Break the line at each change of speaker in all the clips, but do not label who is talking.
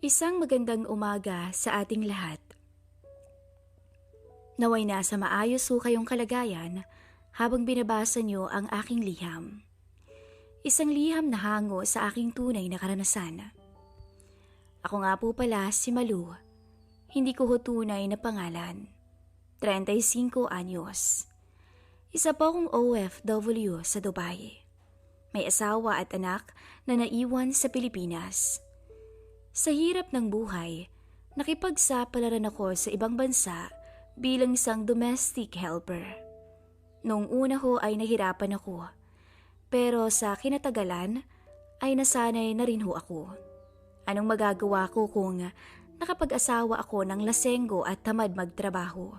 Isang magandang umaga sa ating lahat. Naway nasa maayos ho kayong kalagayan habang binabasa niyo ang aking liham. Isang liham na hango sa aking tunay na karanasan. Ako nga po pala si Malu. Hindi ko ho tunay na pangalan. 35 anyos. Isa po akong OFW sa Dubai. May asawa at anak na naiwan sa Pilipinas. Sa hirap ng buhay, nakipagsapalaran ako sa ibang bansa bilang isang domestic helper. Noong una ho ay nahirapan ako, pero sa kinatagalan ay nasanay na rin ho ako. Anong magagawa ko kung nakapag-asawa ako ng lasenggo at tamad magtrabaho?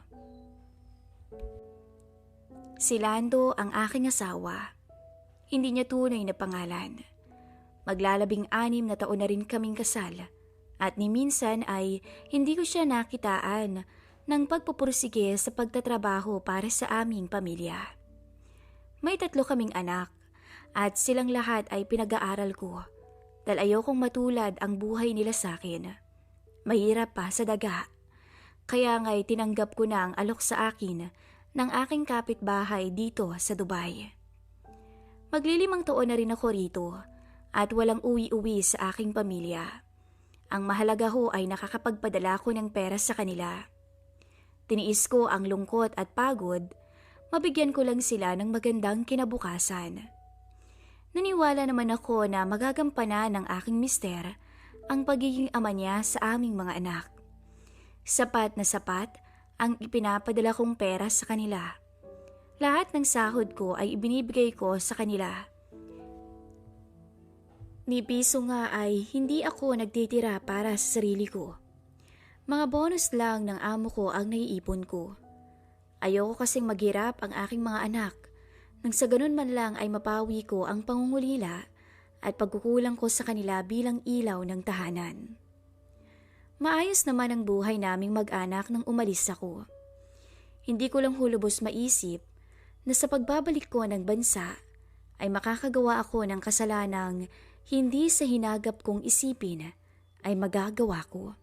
Si Lando ang aking asawa. Hindi niya tunay na pangalan. Maglalabing-6 na taon na rin kaming kasal at ni minsan ay hindi ko siya nakitaan ng pagpupursige sa pagtatrabaho para sa aming pamilya. May 3 kaming anak at silang lahat ay pinag-aaral ko dahil ayokong matulad ang buhay nila sa akin. Mahirap pa sa daga. Kaya nga'y tinanggap ko na ang alok sa akin ng aking kapitbahay dito sa Dubai. Magli5 taon na rin ako rito at walang uwi-uwi sa aking pamilya. Ang mahalaga ho ay nakakapagpadala ko ng pera sa kanila. Tiniis ko ang lungkot at pagod, mabigyan ko lang sila ng magandang kinabukasan. Naniwala naman ako na magagampanan ng aking mister ang pagiging ama niya sa aming mga anak. Sapat na sapat ang ipinapadala kong pera sa kanila. Lahat ng sahod ko ay ibinibigay ko sa kanila. Ni piso nga ay hindi ako nagtitira para sa sarili ko. Mga bonus lang ng amo ko ang naiipon ko. Ayoko kasing maghirap ang aking mga anak nang sa ganun man lang ay mapawi ko ang pangungulila at pagkukulang ko sa kanila bilang ilaw ng tahanan. Maayos naman ang buhay naming mag-anak nang umalis ako. Hindi ko lang hulubos maisip na sa pagbabalik ko ng bansa ay makakagawa ako ng kasalanang hindi sa hinagap kong isipin ay magagawa ko.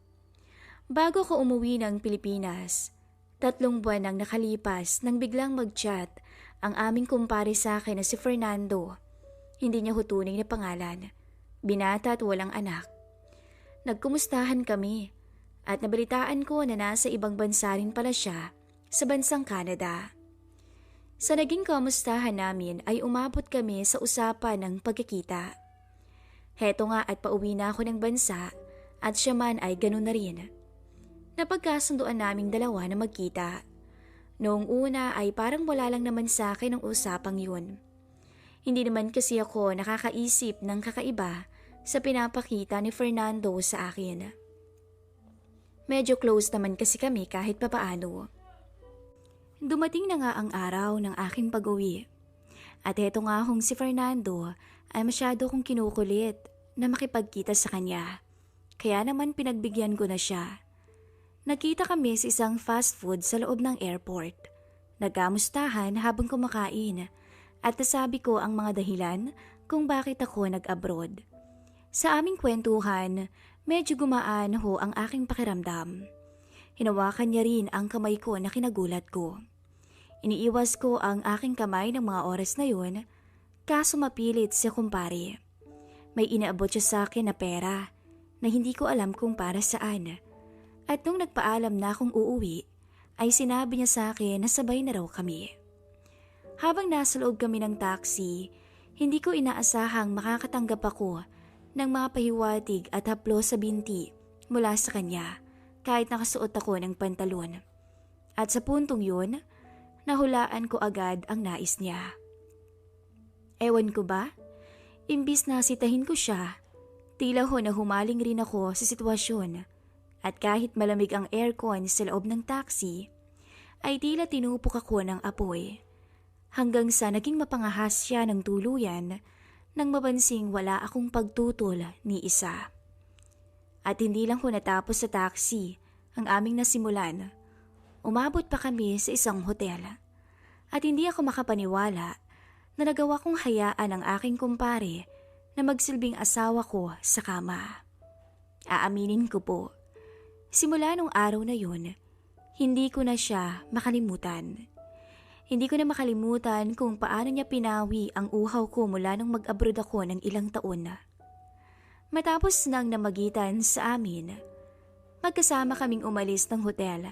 Bago ko umuwi ng Pilipinas, 3 buwan ang nakalipas nang biglang mag-chat ang aming kumpare sa akin na si Fernando. Hindi niya ho tunay na pangalan, binata at walang anak. Nagkumustahan kami at nabalitaan ko na nasa ibang bansa rin pala siya sa bansang Canada. Sa naging kamustahan namin ay umabot kami sa usapan ng pagkikita. Heto nga at pauwi na ako ng bansa at siya man ay ganun na rin. Napagkasunduan naming dalawa na magkita. Noong una ay parang wala lang naman sa akin ang usapang yun. Hindi naman kasi ako nakakaisip ng kakaiba sa pinapakita ni Fernando sa akin. Medyo close naman kasi kami kahit papaano. Dumating na nga ang araw ng aking pag-uwi. At heto nga hong si Fernando ay masyado kong kinukulit na makipagkita sa kanya. Kaya naman pinagbigyan ko na siya. Nagkita kami sa isang fast food sa loob ng airport. Nagkamustahan habang kumakain at nasabi ko ang mga dahilan kung bakit ako nag-abroad. Sa aming kwentuhan, medyo gumaan ho ang aking pakiramdam. Hinawakan niya rin ang kamay ko na kinagulat ko. Iniiwas ko ang aking kamay ng mga oras na yun, kaso mapilit siya kumpare. May inaabot siya sa akin na pera na hindi ko alam kung para saan. At nung nagpaalam na akong uuwi, ay sinabi niya sa akin na sabay na raw kami. Habang nasa loob kami ng taxi, hindi ko inaasahang makakatanggap ako ng mga pahiwatig at haplo sa binti mula sa kanya kahit nakasuot ako ng pantalon. At sa puntong yun, nahulaan ko agad ang nais niya. Ewan ko ba? Imbis na sitahin ko siya, tila ho na humaling rin ako sa sitwasyon at kahit malamig ang aircon sa loob ng taxi, ay tila tinupok ako ng apoy hanggang sa naging mapangahas siya ng tuluyan nang mabansing wala akong pagtutol ni isa. At hindi lang ho natapos sa taxi ang aming nasimulan. Umabot pa kami sa isang hotel at hindi ako makapaniwala na nagawa kong hayaan ang aking kumpare na magsilbing asawa ko sa kama. Aaminin ko po, simula nung araw na yun, hindi ko na siya makalimutan. Hindi ko na makalimutan kung paano niya pinawi ang uhaw ko mula nung mag-abroad ako ng ilang taon na. Matapos nang namagitan sa amin, magkasama kaming umalis ng hotel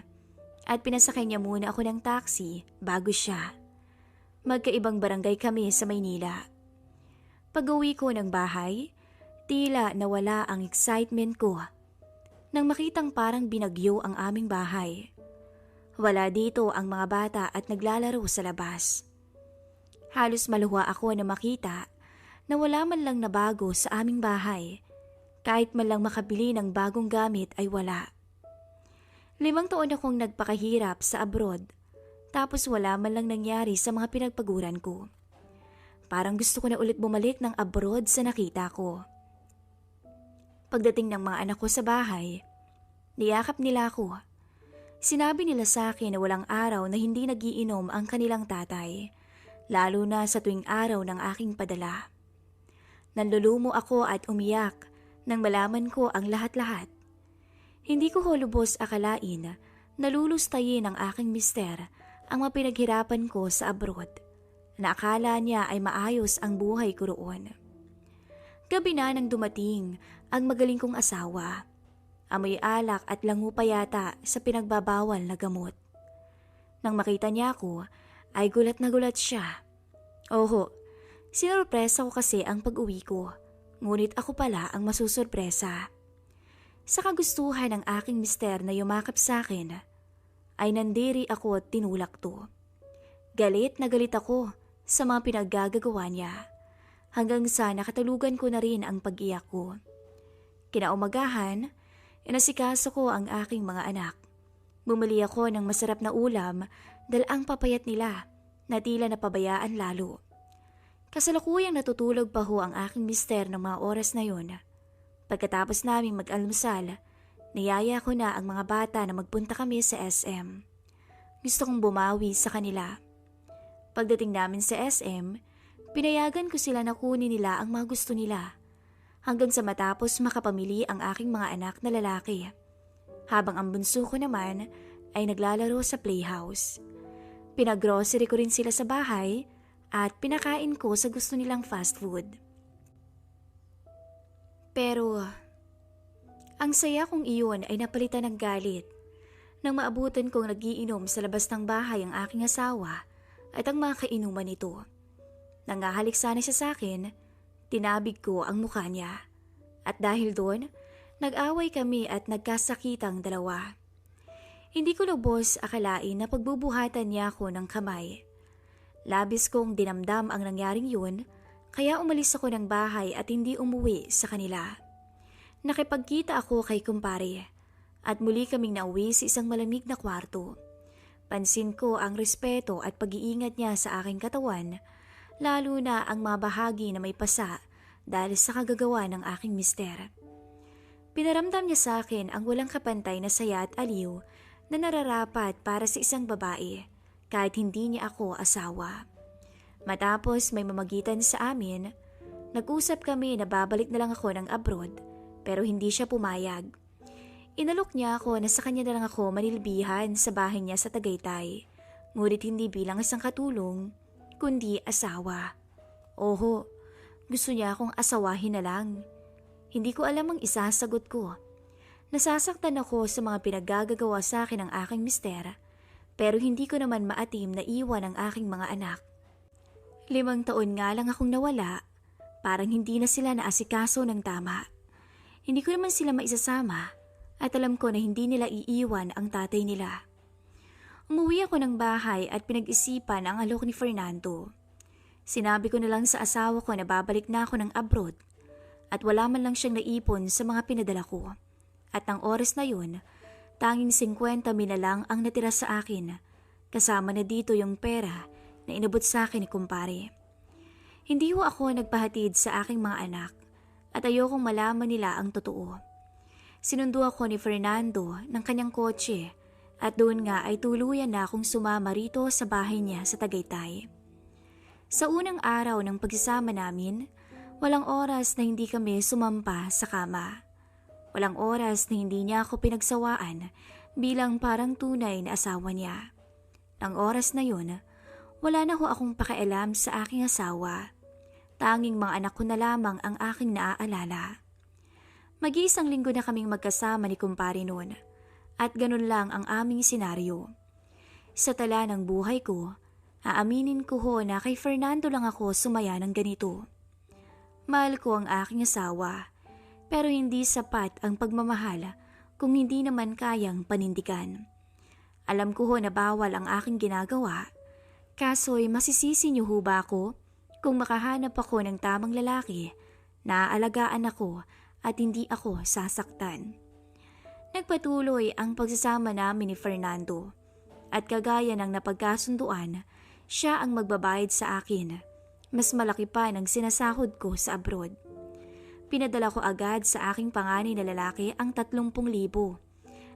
at pinasakay niya muna ako ng taxi bago siya. Magkaibang barangay kami sa Maynila. Pag-uwi ko ng bahay, tila nawala ang excitement ko nang makitang parang binagyo ang aming bahay. Wala dito ang mga bata at naglalaro sa labas. Halos maluha ako na makita na wala man lang na bago sa aming bahay. Kahit man lang makabili ng bagong gamit ay wala. 5 taon akong nagpakahirap sa abroad, tapos wala man lang nangyari sa mga pinagpaguran ko. Parang gusto ko na ulit bumalik ng abroad sa nakita ko. Pagdating ng mga anak ko sa bahay, niyakap nila ako. Sinabi nila sa akin na walang araw na hindi nagiinom ang kanilang tatay, lalo na sa tuwing araw ng aking padala. Nanlulumo ako at umiyak nang malaman ko ang lahat-lahat. Hindi ko lubos akalain na lulustayin ng aking mister ang mapinaghirapan ko sa abroad, na akala niya ay maayos ang buhay ko roon. Gabi na nang dumating ang magaling kong asawa. Amoy alak at lango pa yata sa pinagbabawal na gamot. Nang makita niya ako, ay gulat na gulat siya. Oho, sinurpresa ko kasi ang pag-uwi ko, ngunit ako pala ang masusurpresa. Sa kagustuhan ng aking mister na yumakap sa akin, ay nandiri ako at tinulak to. Galit na galit ako sa mga pinaggagawa niya, hanggang sa nakatulugan ko na rin ang pag-iyak ko. Kinaumagahan, inasikaso ko ang aking mga anak. Bumili ako ng masarap na ulam dahil ang papayat nila na tila napabayaan lalo. Kasalukuyang natutulog pa ho ang aking mister ng mga oras na yun. Pagkatapos naming mag-almusal, niyaya ko na ang mga bata na magpunta kami sa SM. Gusto kong bumawi sa kanila. Pagdating namin sa SM, pinayagan ko sila na kunin nila ang mga gusto nila, hanggang sa matapos makapamili ang aking mga anak na lalaki. Habang ang bunso ko naman ay naglalaro sa playhouse. Pinag-grocery ko rin sila sa bahay at pinakain ko sa gusto nilang fast food. Pero ang saya kong iyon ay napalitan ng galit nang maabutan kong nagiinom sa labas ng bahay ang aking asawa at ang mga kainuman nito. Nangahalik sana siya sa akin, tinabig ko ang mukha niya. At dahil doon, nag-away kami at nagkasakitang dalawa. Hindi ko lubos akalain na pagbubuhatan niya ako ng kamay. Labis kong dinamdam ang nangyaring yun, kaya umalis ako ng bahay at hindi umuwi sa kanila. Nakipagkita ako kay kumpare at muli kaming nauwi sa isang malamig na kwarto. Pansin ko ang respeto at pag-iingat niya sa aking katawan, lalo na ang mga bahagi na may pasa dahil sa kagagawa ng aking mister. Pinaramdam niya sa akin ang walang kapantay na saya at aliw na nararapat para sa isang babae kahit hindi niya ako asawa. Matapos may mamagitan sa amin, nag-usap kami na babalik na lang ako ng abroad pero hindi siya pumayag. Inalok niya ako na sa kanya na lang ako manilbihan sa bahay niya sa Tagaytay, ngunit hindi bilang isang katulong, kundi asawa. Oho, gusto niya akong asawahin na lang. Hindi ko alam ang isasagot ko. Nasasaktan ako sa mga pinaggagawa sa akin ng aking mister, pero hindi ko naman maatim na iwan ang aking mga anak. 5 taon nga lang akong nawala, parang hindi na sila naasikaso ng tama. Hindi ko naman sila maisasama at alam ko na hindi nila iiwan ang tatay nila. Umuwi ako ng bahay at pinag-isipan ang alok ni Fernando. Sinabi ko na lang sa asawa ko na babalik na ako ng abroad at wala man lang siyang naipon sa mga pinadala ko. At ng oras na yun, tanging 50 na lang ang natira sa akin, kasama na dito yung pera na inabot sa akin ni kumpare. Hindi ho ako nagpahatid sa aking mga anak at ayokong malaman nila ang totoo. Sinundo ako ni Fernando ng kanyang kotse at doon nga ay tuluyan na akong sumama rito sa bahay niya sa Tagaytay. Sa unang araw ng pagsasama namin, walang oras na hindi kami sumampa sa kama. Walang oras na hindi niya ako pinagsawaan bilang parang tunay na asawa niya. Nang oras na yun, wala na ho akong pakialam sa aking asawa. Tanging mga anak ko na lamang ang aking naaalala. Mag-iisang linggo na kaming magkasama ni kumpare noon at ganun lang ang aming senaryo. Sa tala ng buhay ko, aaminin ko ho na kay Fernando lang ako sumaya ng ganito. Mahal ko ang aking asawa, pero hindi sapat ang pagmamahal kung hindi naman kayang panindigan. Alam ko ho na bawal ang aking ginagawa, kaso'y masisisi niyo ho ba ako kung makahanap ako ng tamang lalaki na aalagaan ako at hindi ako sasaktan. Nagpatuloy ang pagsasama namin ni Fernando at kagaya ng napagkasunduan, siya ang magbabayad sa akin. Mas malaki pa ng sinasahod ko sa abroad. Pinadala ko agad sa aking panganay na lalaki ang 30,000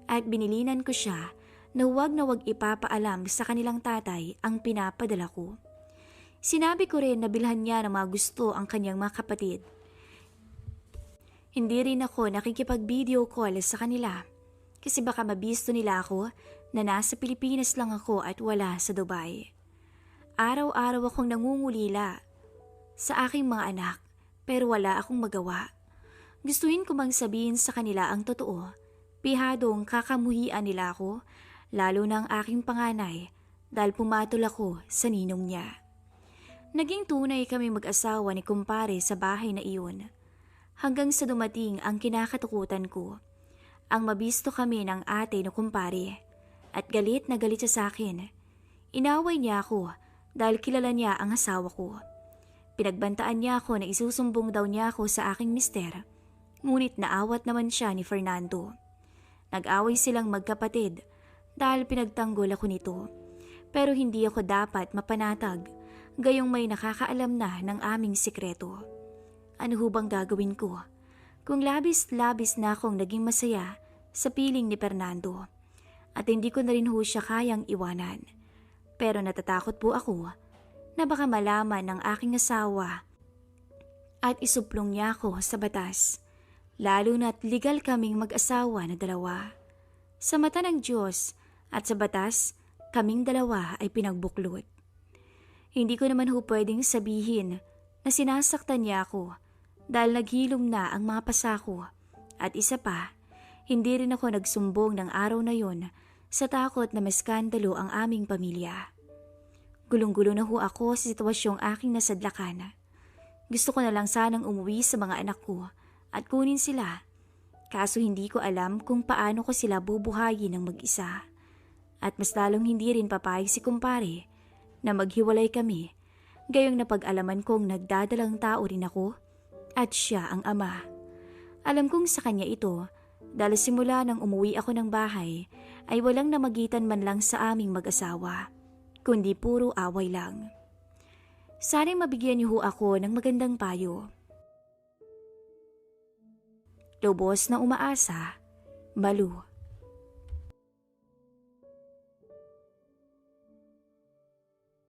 at binilinan ko siya na huwag ipapaalam sa kanilang tatay ang pinapadala ko. Sinabi ko rin na bilhan niya ng mga gusto ang kanyang mga kapatid. Hindi rin ako nakikipag-video call sa kanila kasi baka mabisto nila ako na nasa Pilipinas lang ako at wala sa Dubai. Araw-araw akong nangungulila sa aking mga anak pero wala akong magawa. Gustuhin ko mang sabihin sa kanila ang totoo. Pihadong kakamuhian nila ako, lalo na ang aking panganay dahil pumatol ako sa ninong niya. Naging tunay kami mag-asawa ni kumpare sa bahay na iyon. Hanggang sa dumating ang kinakatakutan ko. Ang mabisto kami ng ate na kumpare at galit na galit siya sa akin. Inaway niya ako dahil kilala niya ang asawa ko. Pinagbantaan niya ako na isusumbong daw niya ako sa aking mister. Ngunit naawat naman siya ni Fernando. Nag-away silang magkapatid dahil pinagtanggol ako nito. Pero hindi ako dapat mapanatag, gayong may nakakaalam na ng aming sikreto. Ano ho bang gagawin ko? Kung labis-labis na akong naging masaya sa piling ni Fernando at hindi ko na rin ho siya kayang iwanan. Pero natatakot po ako na baka malaman ng aking asawa at isuplong niya ako sa batas. Lalo na't legal kaming mag-asawa na dalawa. Sa mata ng Diyos at sa batas, kaming dalawa ay pinagbuklod. Hindi ko naman ho pwedeng sabihin na sinasaktan niya ako dahil naghilom na ang mga pasako. At isa pa, hindi rin ako nagsumbong ng araw na yon sa takot na maskandalo ang aming pamilya. Gulong-gulo na ho ako sa sitwasyong aking nasadlakan. Gusto ko na lang sanang umuwi sa mga anak ko at kunin sila. Kaso hindi ko alam kung paano ko sila bubuhayin ng mag-isa. At mas lalong hindi rin papayag si kumpare na maghiwalay kami, gayong napag-alaman kong nagdadalang tao rin ako at siya ang ama. Alam kong sa kanya ito dahil simula nang umuwi ako ng bahay ay walang namagitan man lang sa aming mag-asawa, kundi puro away lang. Sana'y mabigyan niyo ho ako ng magandang payo. Lubos na umaasa, Malu.